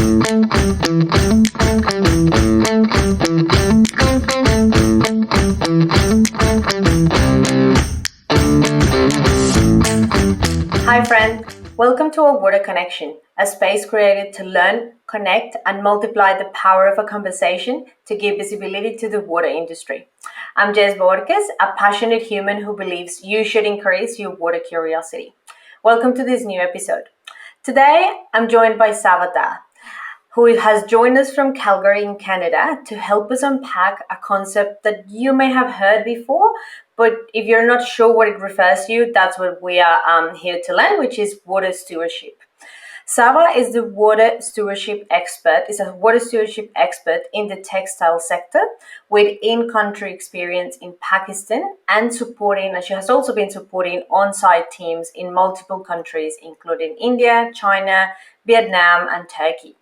Hi friend, welcome to our Water Connection, a space created to learn, connect and multiply the power of a conversation to give visibility to the water industry. I'm Jess Borges, a passionate human who believes you should increase your water curiosity. Welcome to this new episode. Today, I'm joined by Saba Dar, who has joined us from Calgary in Canada to help us unpack a concept that you may have heard before, but if you're not sure what it refers to, that's what we are here to learn, which is water stewardship. Saba is a water stewardship expert in the textile sector with in-country experience in Pakistan and she has also been supporting on-site teams in multiple countries, including India, China, Vietnam, and Turkey.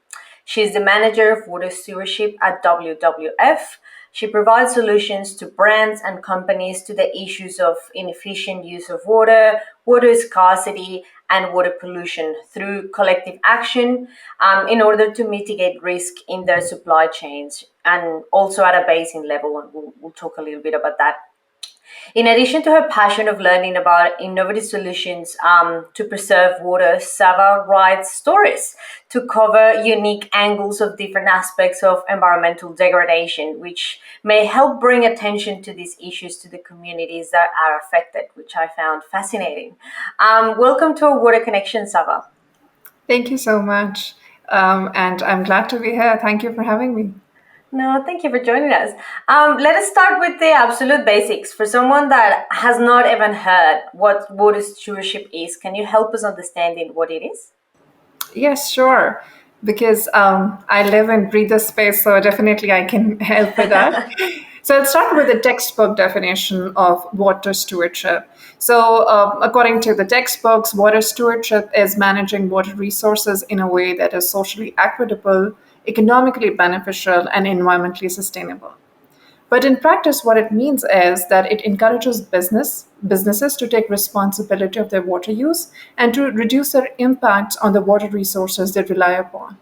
She is the manager of water stewardship at WWF. She provides solutions to brands and companies to the issues of inefficient use of water, water scarcity, and water pollution through collective action in order to mitigate risk in their supply chains and also at a basin level. And we'll talk a little bit about that. In addition to her passion of learning about innovative solutions to preserve water, Saba writes stories to cover unique angles of different aspects of environmental degradation, which may help bring attention to these issues to the communities that are affected, which I found fascinating. Welcome to our Water Connection, Saba. Thank you so much. And I'm glad to be here. Thank you for having me. No, thank you for joining us. Let us start with the absolute basics. For someone that has not even heard what water stewardship is, can you help us understanding what it is? Yes, sure. Because I live and breathe this space, so definitely I can help with that. So let's start with the textbook definition of water stewardship. So according to the textbooks, water stewardship is managing water resources in a way that is socially equitable, economically beneficial, and environmentally sustainable. But in practice, what it means is that it encourages businesses to take responsibility of their water use and to reduce their impact on the water resources they rely upon.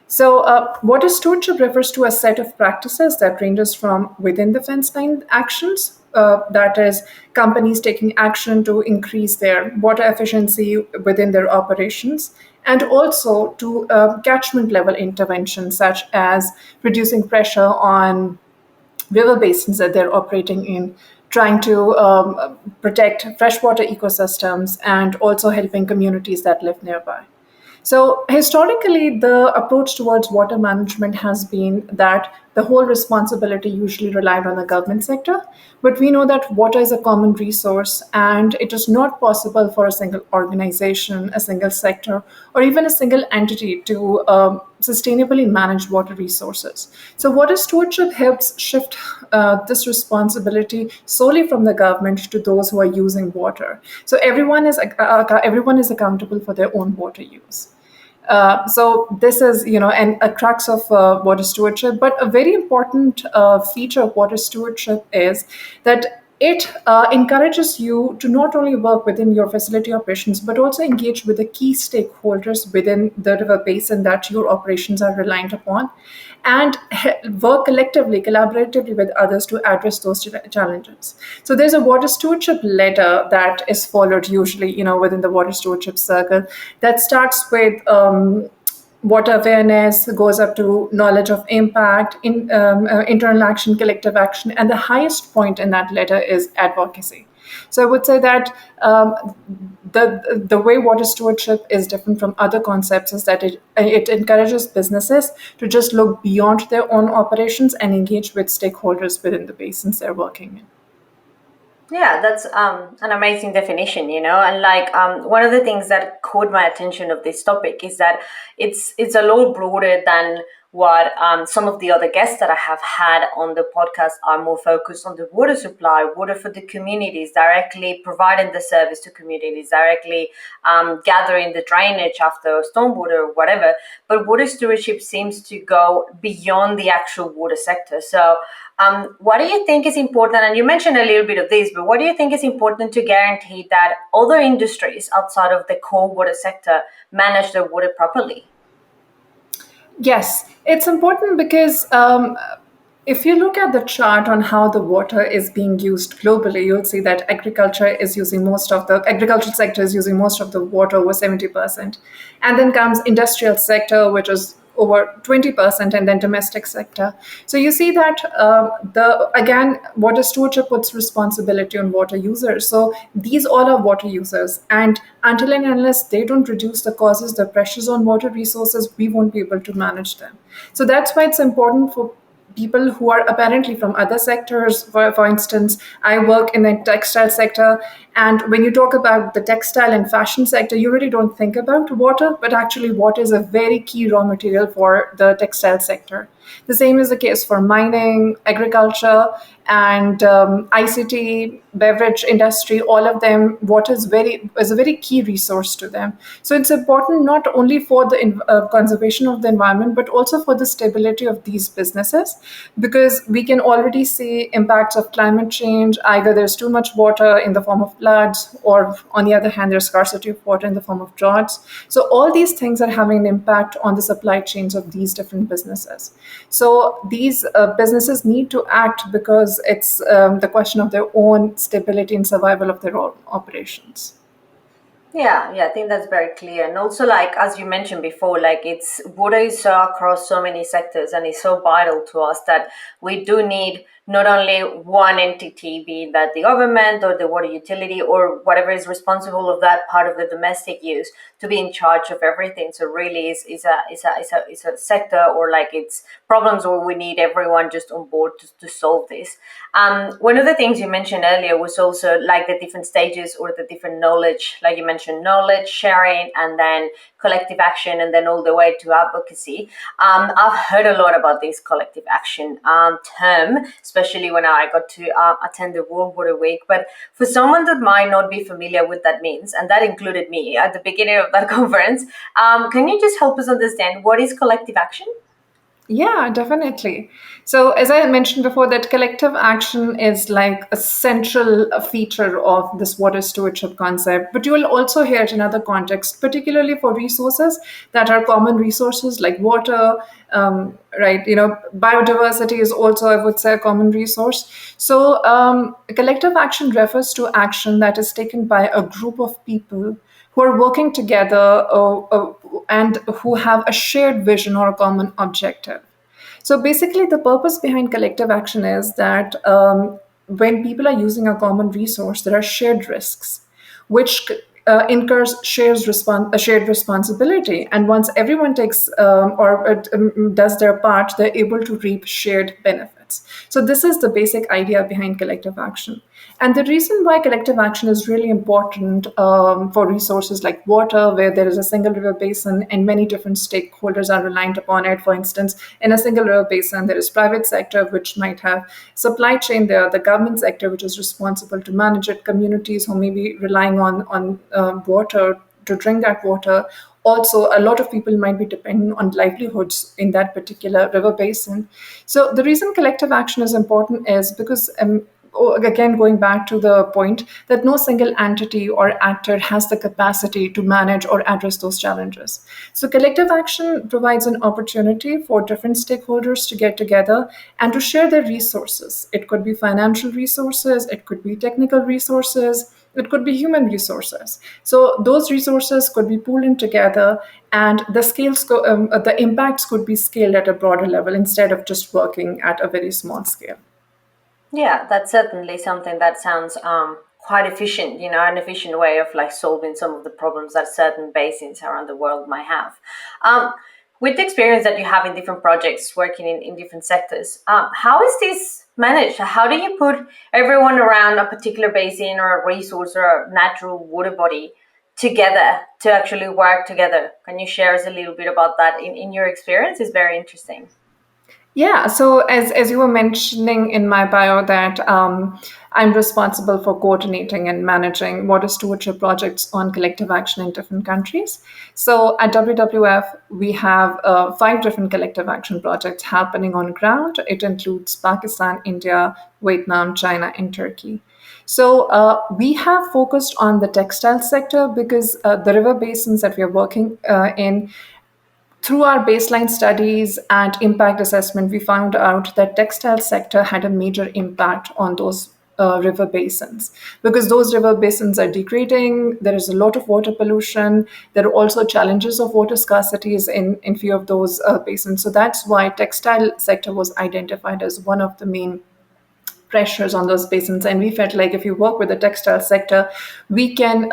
So, water stewardship refers to a set of practices that ranges from within the fence line actions, that is, companies taking action to increase their water efficiency within their operations, and also to catchment level interventions, such as reducing pressure on river basins that they're operating in, trying to protect freshwater ecosystems, and also helping communities that live nearby. So, historically, the approach towards water management has been that the whole responsibility usually relied on the government sector. But we know that water is a common resource, and it is not possible for a single organization, a single sector, or even a single entity to sustainably manage water resources. So, water stewardship helps shift this responsibility solely from the government to those who are using water. So, everyone is accountable for their own water use. So this is, a crux of water stewardship. But a very important feature of water stewardship is that it encourages you to not only work within your facility operations, but also engage with the key stakeholders within the river basin that your operations are reliant upon, and work collectively, collaboratively with others to address those challenges. So there's a water stewardship letter that is followed usually, within the water stewardship circle, that starts with water awareness, goes up to knowledge of impact, internal action, collective action, and the highest point in that letter is advocacy. So I would say that the way water stewardship is different from other concepts is that it encourages businesses to just look beyond their own operations and engage with stakeholders within the basins they're working in. Yeah, that's an amazing definition, and one of the things that caught my attention of this topic is that it's a lot broader than what some of the other guests that I have had on the podcast are more focused on the water supply, water for the communities, directly providing the service to communities, directly gathering the drainage after stormwater or whatever. But water stewardship seems to go beyond the actual water sector. So what do you think is important? And you mentioned a little bit of this, but what do you think is important to guarantee that other industries outside of the core water sector manage their water properly? Yes, it's important because if you look at the chart on how the water is being used globally, you'll see that agricultural sector is using most of the water, over 70%. And then comes industrial sector, which is over 20%, and then domestic sector. So you see that water stewardship puts responsibility on water users. So these all are water users, and until and unless they don't reduce the causes, the pressures on water resources, we won't be able to manage them. So that's why it's important for people who are apparently from other sectors. For instance, I work in the textile sector, and when you talk about the textile and fashion sector, you really don't think about water, but actually water is a very key raw material for the textile sector. The same is the case for mining, agriculture, and ICT, beverage industry. All of them, water is a very key resource to them. So it's important not only for the conservation of the environment, but also for the stability of these businesses, because we can already see impacts of climate change. Either there's too much water in the form of floods, or on the other hand, there's scarcity of water in the form of droughts. So all these things are having an impact on the supply chains of these different businesses. So these businesses need to act, because it's the question of their own stability and survival of their own operations. Yeah, I think that's very clear. And also, like as you mentioned before, like it's water is so across so many sectors and it's so vital to us that we do need not only one entity, be that the government or the water utility or whatever is responsible of that part of the domestic use, to be in charge of everything. So really is a sector, or like it's problems where we need everyone just on board to solve this. One of the things you mentioned earlier was also like the different stages or the different knowledge, like you mentioned, knowledge sharing and then collective action and then all the way to advocacy. I've heard a lot about this collective action term, especially when I got to attend the World Water Week. But for someone that might not be familiar with that means, and that included me at the beginning of that conference, can you just help us understand what is collective action? Yeah, definitely. So, as I mentioned before, that collective action is like a central feature of this water stewardship concept. But you will also hear it in other contexts, particularly for resources that are common resources like water, right? Biodiversity is also, I would say, a common resource. So, collective action refers to action that is taken by a group of people who are working together and who have a shared vision or a common objective. So basically, the purpose behind collective action is that when people are using a common resource, there are shared risks, which incurs a shared responsibility. And once everyone takes does their part, they're able to reap shared benefits. So this is the basic idea behind collective action. And the reason why collective action is really important for resources like water, where there is a single river basin and many different stakeholders are reliant upon it. For instance, in a single river basin, there is private sector, which might have supply chain there, the government sector, which is responsible to manage it, communities who may be relying on water to drink that water. Also, a lot of people might be dependent on livelihoods in that particular river basin. So the reason collective action is important is because again, going back to the point that no single entity or actor has the capacity to manage or address those challenges. So collective action provides an opportunity for different stakeholders to get together and to share their resources. It could be financial resources, it could be technical resources, it could be human resources. So those resources could be pooled in together, and the impacts could be scaled at a broader level instead of just working at a very small scale. Yeah, that's certainly something that sounds quite efficient, an efficient way of like solving some of the problems that certain basins around the world might have. Um, with the experience that you have in different projects, working in different sectors, how is this managed? How do you put everyone around a particular basin or a resource or a natural water body together to actually work together? Can you share us a little bit about that in your experience? It's very interesting. Yeah, so as you were mentioning in my bio that I'm responsible for coordinating and managing water stewardship projects on collective action in different countries. So at WWF, we have 5 different collective action projects happening on ground. It includes Pakistan, India, Vietnam, China, and Turkey. So we have focused on the textile sector because the river basins that we are working in Through our baseline studies and impact assessment, we found out that textile sector had a major impact on those river basins, because those river basins are degrading. There is a lot of water pollution. There are also challenges of water scarcities in few of those basins. So that's why textile sector was identified as one of the main pressures on those basins. And we felt like if you work with the textile sector, we can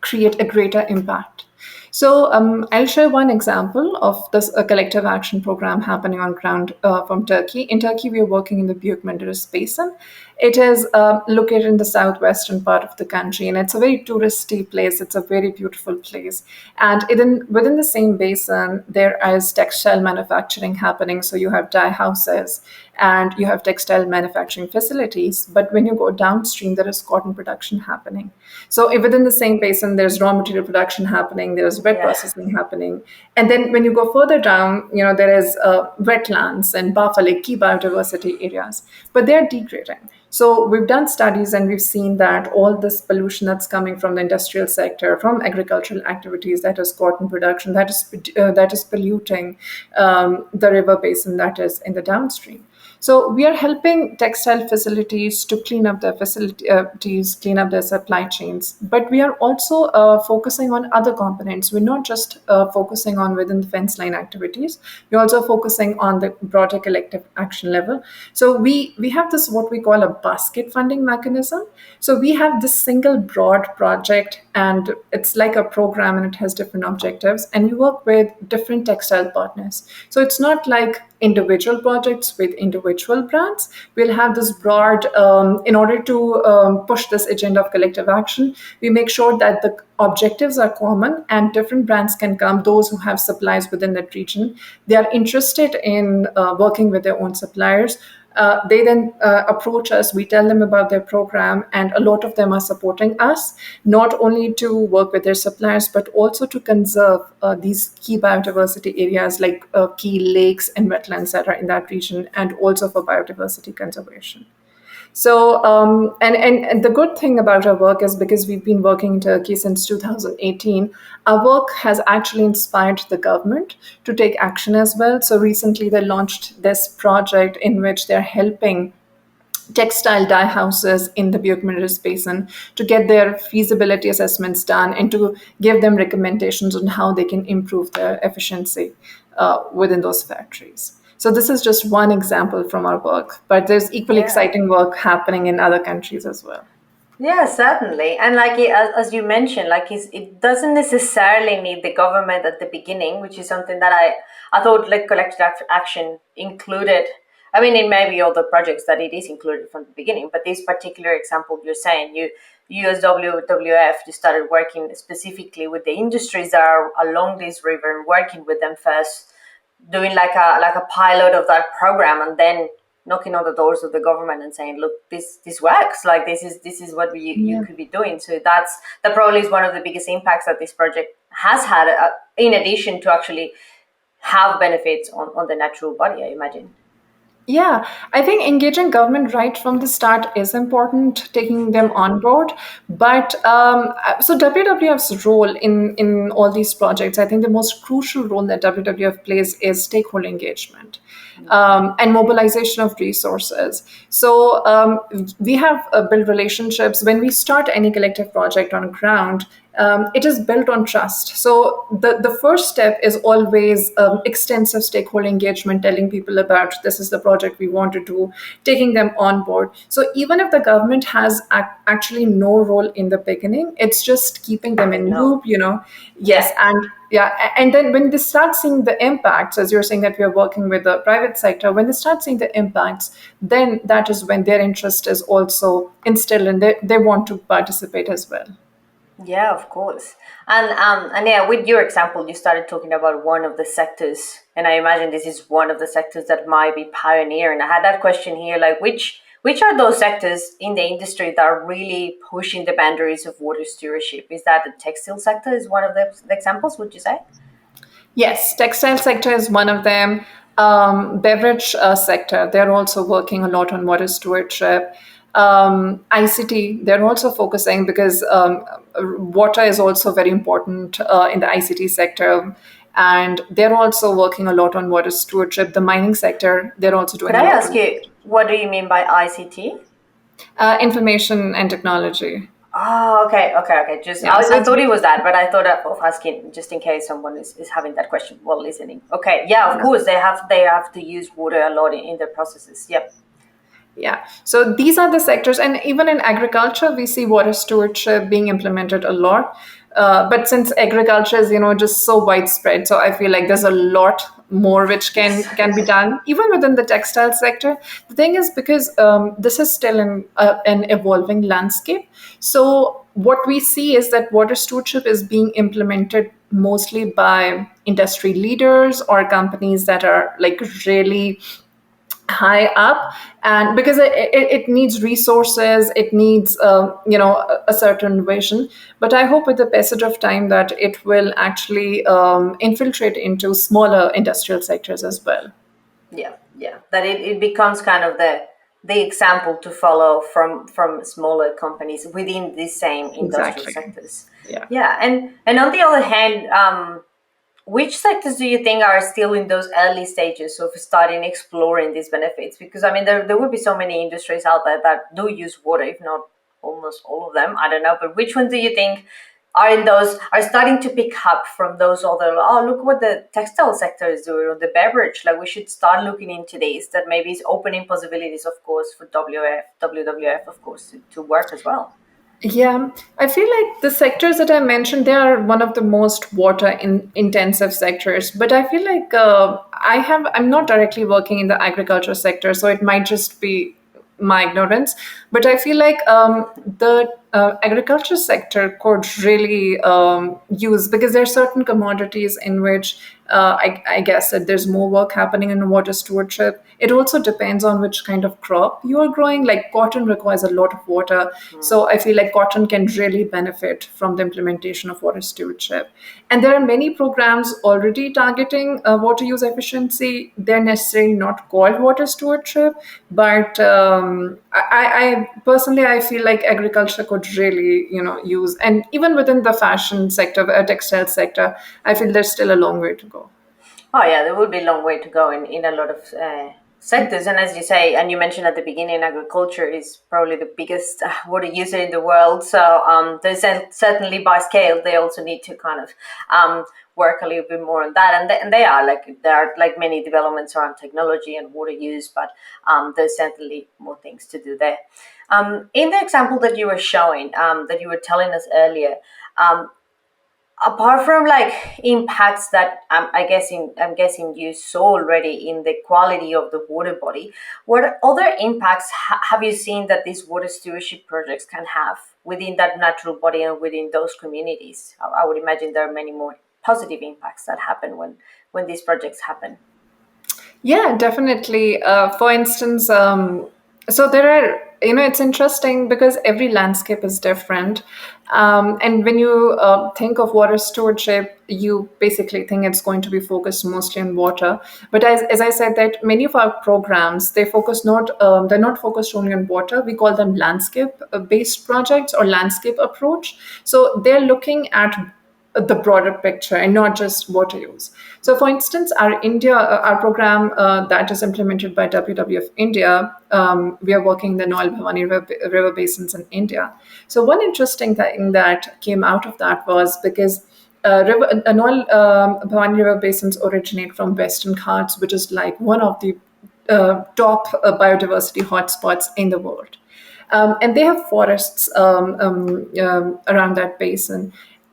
create a greater impact. So I'll share one example of this collective action program happening on ground from Turkey. In Turkey, we are working in the Büyük Menderes Basin. It is located in the southwestern part of the country, and it's a very touristy place. It's a very beautiful place. And within the same basin, there is textile manufacturing happening. So you have dye houses and you have textile manufacturing facilities. But when you go downstream, there is cotton production happening. So within the same basin, there's raw material production happening, there's wet processing happening. And then when you go further down, there is wetlands and buffer, like key biodiversity areas, but they're degrading. So we've done studies and we've seen that all this pollution that's coming from the industrial sector, from agricultural activities, that is cotton production, that is polluting the river basin that is in the downstream. So we are helping textile facilities to clean up their facilities, clean up their supply chains. But we are also focusing on other components. We're not just focusing on within the fence line activities. We're also focusing on the broader collective action level. So we have this what we call a basket funding mechanism. So we have this single broad project, and it's like a program, and it has different objectives. And we work with different textile partners. So it's not like individual projects with individual brands. We'll have this broad, in order to push this agenda of collective action, we make sure that the objectives are common and different brands can come, those who have supplies within that region. They are interested in working with their own suppliers. They then approach us, we tell them about their program, and a lot of them are supporting us, not only to work with their suppliers, but also to conserve these key biodiversity areas like key lakes and wetlands that are in that region, and also for biodiversity conservation. So, and the good thing about our work is because we've been working in Turkey since 2018, our work has actually inspired the government to take action as well. So recently they launched this project in which they're helping textile dye houses in the Büyük Menderes Basin to get their feasibility assessments done and to give them recommendations on how they can improve their efficiency within those factories. So this is just one example from our work, but there's equally exciting work happening in other countries as well. Yeah, certainly. And as you mentioned, it doesn't necessarily need the government at the beginning, which is something that I thought like collective action included. I mean, it may be all the projects that it is included from the beginning, but this particular example you're saying, you as WWF, you started working specifically with the industries that are along this river and working with them first, doing like a pilot of that program, and then knocking on the doors of the government and saying, look, this works, like this is what you could be doing. So that probably is one of the biggest impacts that this project has had, in addition to actually have benefits on the natural body, I imagine. Yeah, I think engaging government right from the start is important, taking them on board. But so WWF's role in all these projects, I think the most crucial role that WWF plays is stakeholder engagement and mobilization of resources. So we have built relationships. When we start any collective project on ground, it is built on trust. So the first step is always extensive stakeholder engagement, telling people about this is the project we want to do, taking them on board. So even if the government has actually no role in the beginning, it's just keeping them in loop, Yes, and then when they start seeing the impacts, as you're saying that we are working with the private sector, when they start seeing the impacts, then that is when their interest is also instilled and they want to participate as well. Yeah, of course. And yeah, with your example, you started talking about one of the sectors, and I imagine this is one of the sectors that might be pioneering. I had that question here, like which are those sectors in the industry that are really pushing the boundaries of water stewardship? Is that the textile sector is one of the examples, would you say? Yes, textile sector is one of them. Beverage sector, they're also working a lot on water stewardship. ICT, they're also focusing because water is also very important in the ICT sector. and they're also working a lot on water stewardship. The mining sector, they're also Could doing a I lot ask on you, what do you mean by ICT? information and technology. Oh, okay. Just Yeah, so I it's thought it was that, but I thought of asking just in case someone is having that question while listening. Okay, yeah, of yeah. course they have to use water a lot in their processes. Yep. Yeah. So these are the sectors, and even in agriculture, we see water stewardship being implemented a lot. But since agriculture is, just so widespread, so I feel like there's a lot more which can Yes. can be done, even within the textile sector. The thing is, because this is still an evolving landscape, so what we see is that water stewardship is being implemented mostly by industry leaders or companies that are like really high up, and because it needs resources, it needs a certain vision. But I hope with the passage of time that it will actually infiltrate into smaller industrial sectors as well. Yeah. That it becomes kind of the example to follow from smaller companies within the same industrial Exactly. sectors. Yeah. Yeah, and on the other hand, which sectors do you think are still in those early stages of starting exploring these benefits? Because I mean, there would be so many industries out there that do use water, if not almost all of them. I don't know, but which ones do you think are starting to pick up from those other? Oh, look what the textile sector is doing, or the beverage. Like we should start looking into this. That maybe is opening possibilities, of course, for WWF, of course, to work as well. Yeah, I feel like the sectors that I mentioned, they are one of the most water intensive sectors. But I feel like I'm not directly working in the agriculture sector, so it might just be my ignorance. But I feel like the agriculture sector could really use, because there are certain commodities in which I guess that there's more work happening in water stewardship. It also depends on which kind of crop you are growing. Like cotton requires a lot of water. So I feel like cotton can really benefit from the implementation of water stewardship. And there are many programs already targeting water use efficiency. They're necessarily not called water stewardship, but I personally, I feel like agriculture could really, use, and even within the fashion sector, textile sector, I feel there's still a long way to go. Oh yeah, there will be a long way to go in a lot of sectors. And as you say, and you mentioned at the beginning, agriculture is probably the biggest water user in the world. So there's certainly by scale, they also need to kind of work a little bit more on that. And there are like many developments around technology and water use, but there's certainly more things to do there. In the example that you were showing, that you were telling us earlier, apart from like impacts that I'm guessing you saw already in the quality of the water body, what other impacts have you seen that these water stewardship projects can have within that natural body and within those communities? I would imagine there are many more positive impacts that happen when these projects happen. Yeah, definitely. For instance, so there are, it's interesting because every landscape is different. And when you think of water stewardship, you basically think it's going to be focused mostly on water. But as I said, that many of our programs, they're not focused only on water. We call them landscape-based projects or landscape approach. So they're looking at the broader picture and not just water use. So, for instance, our program that is implemented by WWF India, we are working in the Noel Bhavani river basins in India. So, one interesting thing that came out of that was because Noel Bhavani river basins originate from Western Ghats, which is like one of the top biodiversity hotspots in the world. And they have forests around that basin.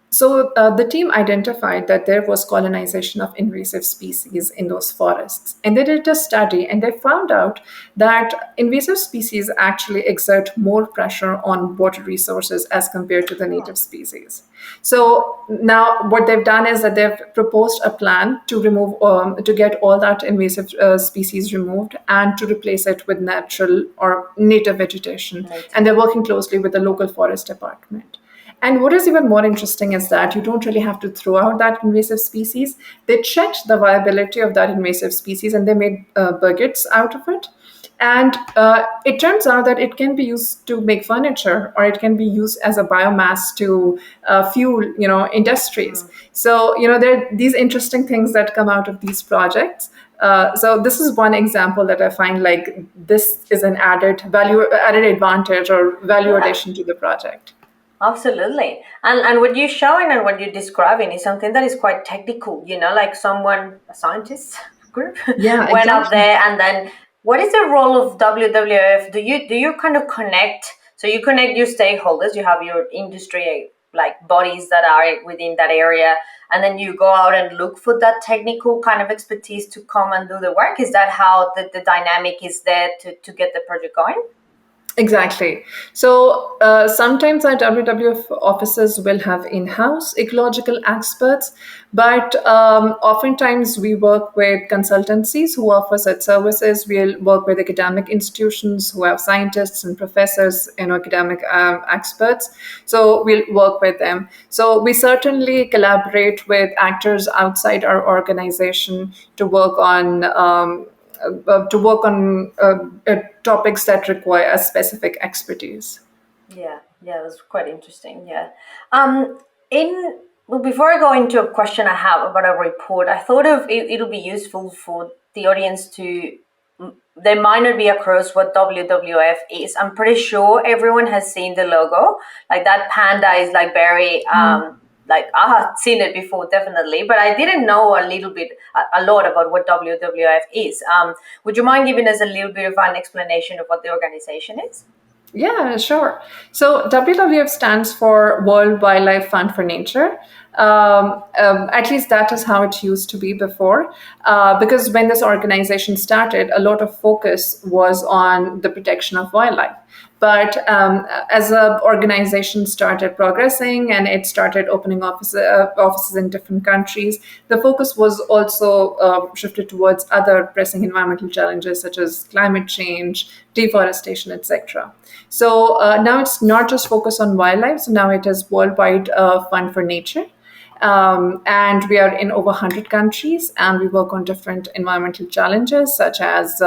So the team identified that there was colonization of invasive species in those forests. And they did a study and they found out that invasive species actually exert more pressure on water resources as compared to the native species. So now what they've done is that they've proposed a plan to to get all that invasive species removed and to replace it with natural or native vegetation. Native. And they're working closely with the local forest department. And what is even more interesting is that you don't really have to throw out that invasive species. They checked the viability of that invasive species and they made buckets out of it. And it turns out that it can be used to make furniture, or it can be used as a biomass to fuel, industries. So, there are these interesting things that come out of these projects. So this is one example that I find like this is an added advantage or value Yeah. addition to the project. Absolutely. And what you're showing and what you're describing is something that is quite technical, like someone, a scientist group, Yeah, went up exactly. there and then what is the role of WWF? Do you kind of connect, so you connect your stakeholders, you have your industry like bodies that are within that area, and then you go out and look for that technical kind of expertise to come and do the work. Is that how the dynamic is there to get the project going? Exactly. So sometimes our WWF offices will have in-house ecological experts, but oftentimes we work with consultancies who offer such services. We'll work with academic institutions who have scientists and professors and academic experts. So we'll work with them. So we certainly collaborate with actors outside our organization to work on. Topics that require a specific expertise. Yeah, yeah, that's quite interesting. Yeah. In Well, before I go into a question I have about a report, I thought of it'll be useful for the audience to. They might not be across what WWF is. I'm pretty sure everyone has seen the logo. Like that panda is like very like I have seen it before, definitely, but I didn't know a lot about what WWF is. Would you mind giving us a little bit of an explanation of what the organization is? Yeah, sure. So WWF stands for World Wildlife Fund for Nature. At least that is how it used to be before. Because when this organization started, a lot of focus was on the protection of wildlife. But as the organization started progressing and it started opening offices in different countries, the focus was also shifted towards other pressing environmental challenges such as climate change, deforestation, etc. So now it's not just focused on wildlife. So now it is Worldwide Fund for Nature. And we are in over 100 countries, and we work on different environmental challenges such as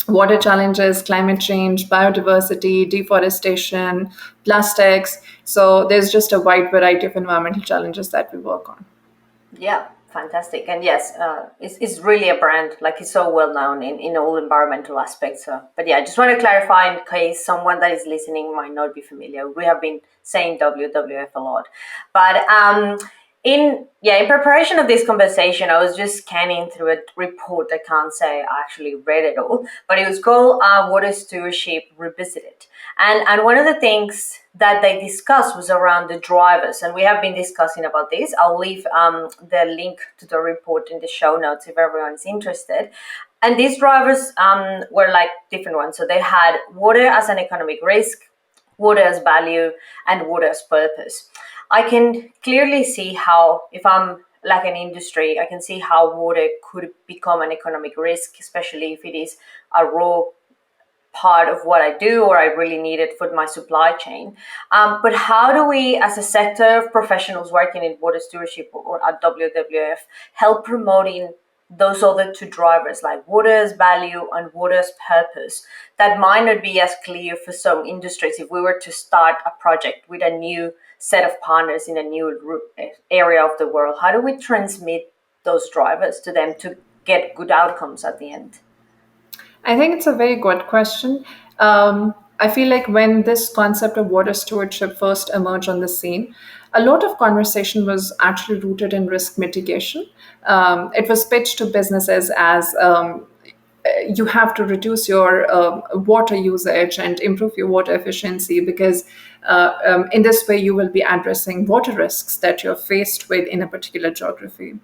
water challenges, climate change, biodiversity, deforestation, plastics. So there's just a wide variety of environmental challenges that we work on. Yeah, fantastic. And yes, it's really a brand, like it's so well known in all environmental aspects. But yeah, I just want to clarify in case someone that is listening might not be familiar. We have been saying WWF a lot. But in preparation of this conversation, I was just scanning through a report. I can't say I actually read it all, but it was called Water Stewardship Revisited. And one of the things that they discussed was around the drivers, and we have been discussing about this. I'll leave the link to the report in the show notes if everyone is interested. And these drivers were like different ones. So they had water as an economic risk, water as value, and water as purpose. I can clearly see how, if I'm like an industry, I can see how water could become an economic risk, especially if it is a raw part of what I do or I really need it for my supply chain. But how do we, as a sector of professionals working in water stewardship or at WWF, help promoting those other two drivers like water's value and water's purpose that might not be as clear for some industries if we were to start a project with a new set of partners in a new area of the world? How do we transmit those drivers to them to get good outcomes at the end? I think it's a very good question. I feel like when this concept of water stewardship first emerged on the scene, a lot of conversation was actually rooted in risk mitigation. It was pitched to businesses as you have to reduce your water usage and improve your water efficiency because in this way you will be addressing water risks that you're faced with in a particular geography.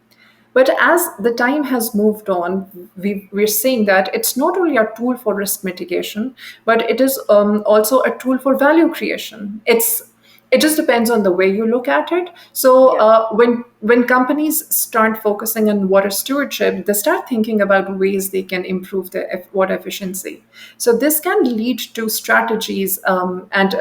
But as the time has moved on, we're seeing that it's not only a tool for risk mitigation, but it is also a tool for value creation. it just depends on the way you look at it. So Yeah. when companies start focusing on water stewardship, they start thinking about ways they can improve their water efficiency. So this can lead to strategies and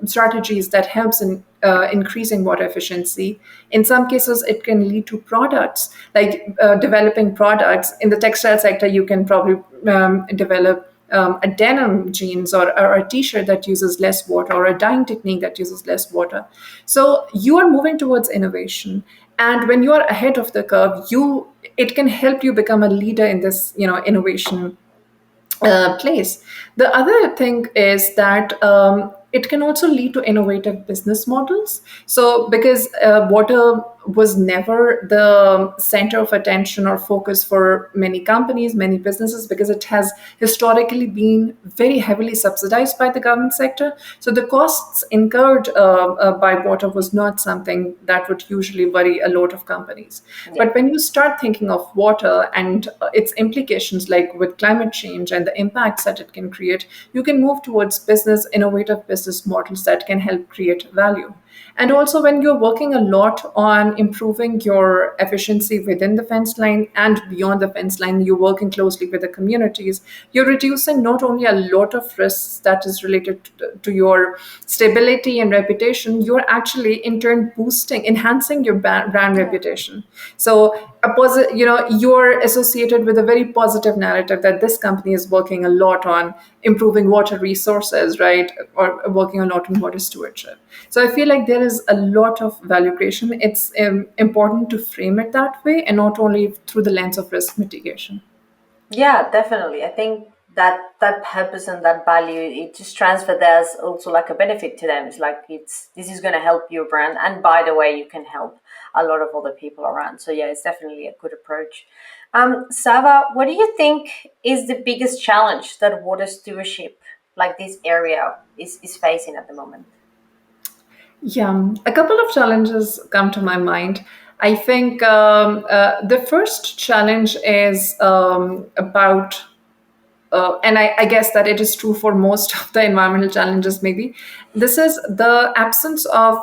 strategies that helps in increasing water efficiency. In some cases, it can lead to products like developing products. In the textile sector, you can probably develop a denim jeans or a t-shirt that uses less water, or a dyeing technique that uses less water. So you are moving towards innovation, and when you are ahead of the curve, you it can help you become a leader in this innovation place. The other thing is that it can also lead to innovative business models. So, because water was never the center of attention or focus for many companies, many businesses, because it has historically been very heavily subsidized by the government sector. So, the costs incurred by water was not something that would usually worry a lot of companies. Yeah. But when you start thinking of water and its implications, like with climate change and the impacts that it can create, you can move towards innovative business models that can help create value. And also, when you're working a lot on improving your efficiency within the fence line and beyond the fence line, you're working closely with the communities, you're reducing not only a lot of risks that is related to your stability and reputation, you're actually in turn enhancing your brand Yeah. reputation. So, you're associated with a very positive narrative that this company is working a lot on improving water resources, right? Or working a lot on water stewardship. So I feel like there is a lot of value creation. It's important to frame it that way and not only through the lens of risk mitigation. Yeah, definitely. I think that purpose and that value, it just transfer there's also like a benefit to them. It's like this is gonna help your brand, and by the way, you can help a lot of other people around. So yeah, it's definitely a good approach. Sava, what do you think is the biggest challenge that water stewardship, like this area, is facing at the moment? Yeah, a couple of challenges come to my mind. I think the first challenge is about and I guess that it is true for most of the environmental challenges, maybe. This is the absence of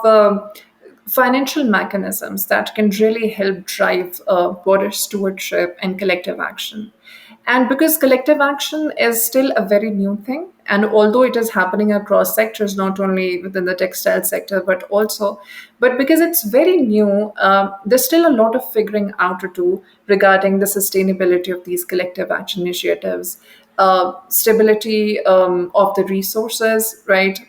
financial mechanisms that can really help drive water stewardship and collective action. And because collective action is still a very new thing, and although it is happening across sectors, not only within the textile sector, but because it's very new, there's still a lot of figuring out to do regarding the sustainability of these collective action initiatives, stability of the resources, right?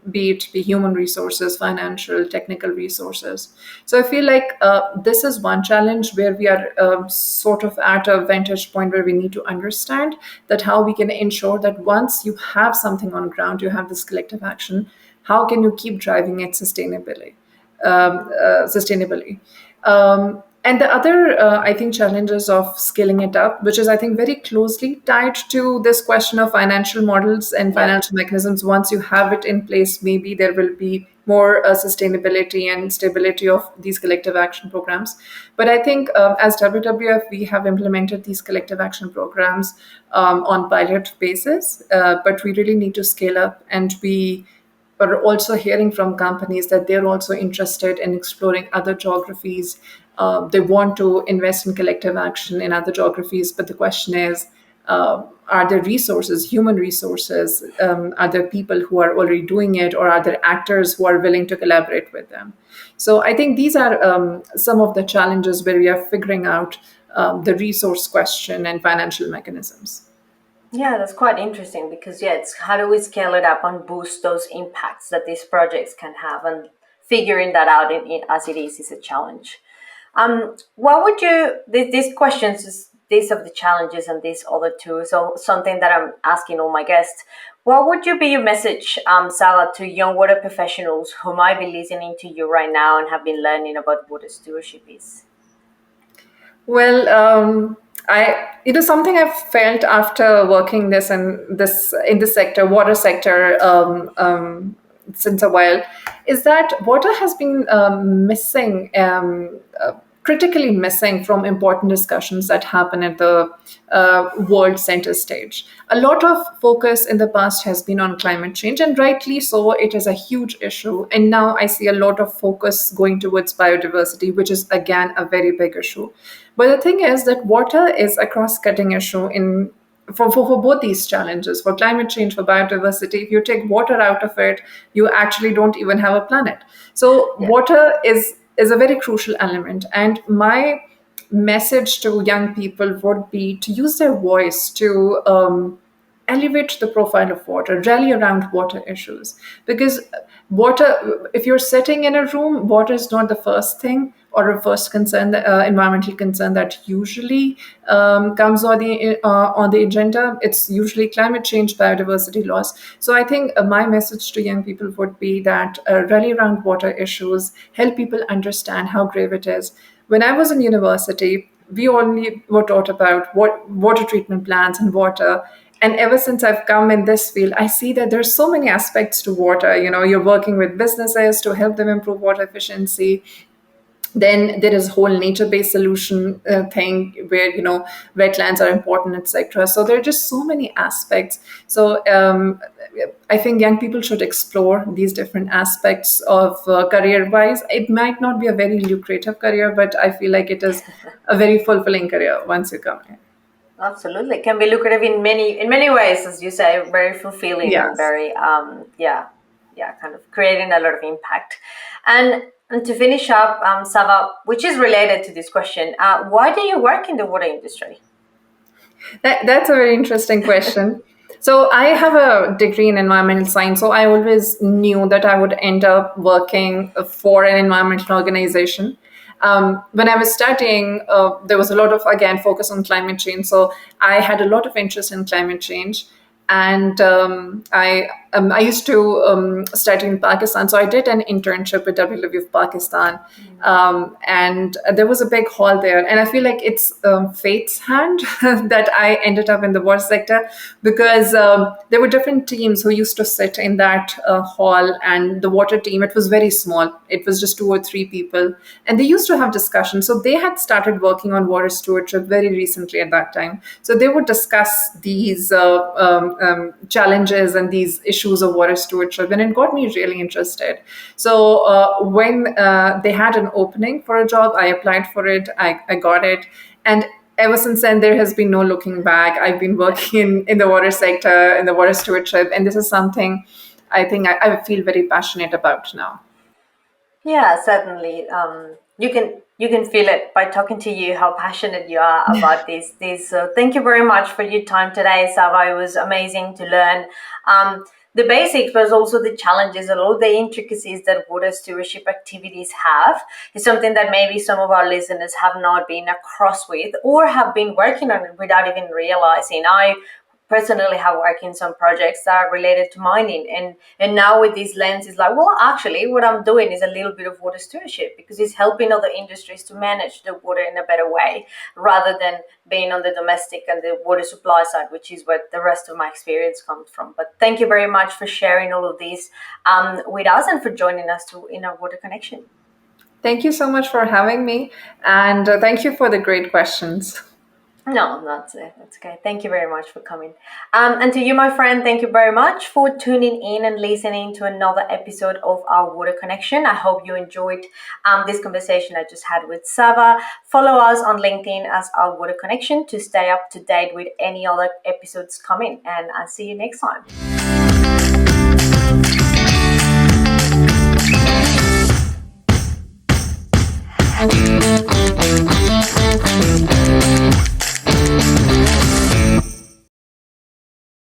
Be it be human resources, financial, technical resources. So I feel like this is one challenge where we are sort of at a vantage point where we need to understand that how we can ensure that once you have something on ground, you have this collective action, how can you keep driving it sustainably. And the other, I think, challenges of scaling it up, which is, I think, very closely tied to this question of financial models and Yeah. financial mechanisms. Once you have it in place, maybe there will be more sustainability and stability of these collective action programs. But I think as WWF, we have implemented these collective action programs on pilot basis, but we really need to scale up, and we are also hearing from companies that they're also interested in exploring other geographies. They want to invest in collective action in other geographies, but the question is, are there resources, human resources? Are there people who are already doing it, or are there actors who are willing to collaborate with them? So I think these are some of the challenges where we are figuring out the resource question and financial mechanisms. Yeah, that's quite interesting because yeah, it's how do we scale it up and boost those impacts that these projects can have, and figuring that out as it is a challenge. What would you these questions is these of the challenges and these other two? So something that I'm asking all my guests. What would you be your message, Sala, to young water professionals who might be listening to you right now and have been learning about water stewardship is? Well, it is something I've felt after working this in this sector, water sector, since a while, is that water has been missing. critically missing from important discussions that happen at the world center stage. A lot of focus in the past has been on climate change, and rightly so, it is a huge issue. And now I see a lot of focus going towards biodiversity, which is again a very big issue. But the thing is that water is a cross-cutting issue in for both these challenges, for climate change, for biodiversity. If you take water out of it, you actually don't even have a planet. So Yeah. water is a very crucial element. And my message to young people would be to use their voice to elevate the profile of water, rally around water issues. Because water, if you're sitting in a room, water is not the first thing or a first concern, environmental concern that usually comes on the agenda. It's usually climate change, biodiversity loss. So I think my message to young people would be that rally around water issues, help people understand how grave it is. When I was in university, we only were taught about what water treatment plants and water. And ever since I've come in this field, I see that there's so many aspects to water. You know, you're working with businesses to help them improve water efficiency. Then there is whole nature-based solution thing where, you know, wetlands are important, etc. So there are just so many aspects. So I think young people should explore these different aspects of career-wise. It might not be a very lucrative career, but I feel like it is a very fulfilling career once you come in. Absolutely, can be lucrative in many ways, as you say, very fulfilling and Yes. very kind of creating a lot of impact. And to finish up, Saba, which is related to this question, why do you work in the water industry? That's a very interesting question. So I have a degree in environmental science, so I always knew that I would end up working for an environmental organization. When I was studying, there was a lot of, again, focus on climate change. So I had a lot of interest in climate change. And I used to study in Pakistan, so I did an internship with WW of Pakistan, and there was a big hall there, and I feel like it's fate's hand that I ended up in the water sector because there were different teams who used to sit in that hall, and the water team, it was very small. It was just 2 or 3 people, and they used to have discussions. So they had started working on water stewardship very recently at that time. So they would discuss these challenges and these issues of water stewardship, and it got me really interested. So when they had an opening for a job, I applied for it. I got it, and ever since then there has been no looking back. I've been working in the water sector, in the water stewardship, and this is something I think I feel very passionate about now. Yeah, certainly. You can feel it by talking to you how passionate you are about this. So thank you very much for your time today, Sava. It was amazing to learn the basics, but also the challenges and all the intricacies that water stewardship activities have. Is something that maybe some of our listeners have not been across with or have been working on it without even realizing. I personally have worked in some projects that are related to mining, and now with this lens it's like, well, actually what I'm doing is a little bit of water stewardship because it's helping other industries to manage the water in a better way rather than being on the domestic and the water supply side, which is where the rest of my experience comes from. But thank you very much for sharing all of this with us and for joining us in our water connection. Thank you so much for having me, and thank you for the great questions. No, that's it. That's okay. Thank you very much for coming. And to you, my friend, thank you very much for tuning in and listening to another episode of our Water Connection. I hope you enjoyed this conversation I just had with Saba. Follow us on LinkedIn as our Water Connection to stay up to date with any other episodes coming. And I'll see you next time.